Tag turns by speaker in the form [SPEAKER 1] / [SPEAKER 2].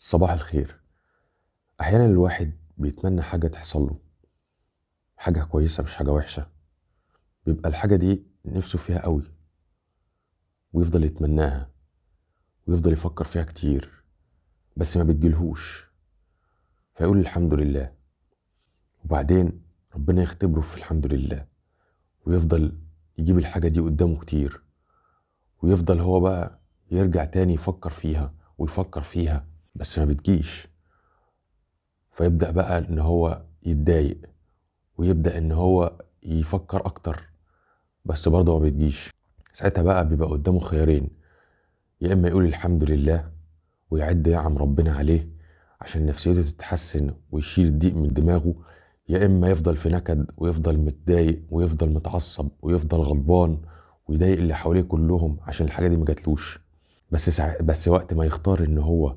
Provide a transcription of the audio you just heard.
[SPEAKER 1] صباح الخير. احيانا الواحد بيتمنى حاجة تحصل له، حاجة كويسة مش حاجة وحشة. بيبقى الحاجة دي نفسه فيها قوي، ويفضل يتمناها ويفضل يفكر فيها كتير، بس ما بتجيلهوش. فيقول الحمد لله، وبعدين ربنا يختبره في الحمد لله، ويفضل يجيب الحاجة دي قدامه كتير، ويفضل هو بقى يرجع تاني يفكر فيها ويفكر فيها، بس ما بتجيش. فيبدأ بقى ان هو يتضايق، ويبدأ ان هو يفكر اكتر، بس برضه ما بتجيش. ساعتها بقى بيبقى قدامه خيارين: يا اما يقول الحمد لله ويعد نعم ربنا عليه عشان نفسيته تتحسن ويشيل الضيق من دماغه، يا اما يفضل في نكد ويفضل متضايق ويفضل متعصب ويفضل غضبان ويضايق اللي حواليه كلهم عشان الحاجه دي ما جاتلوش. بس وقت ما يختار ان هو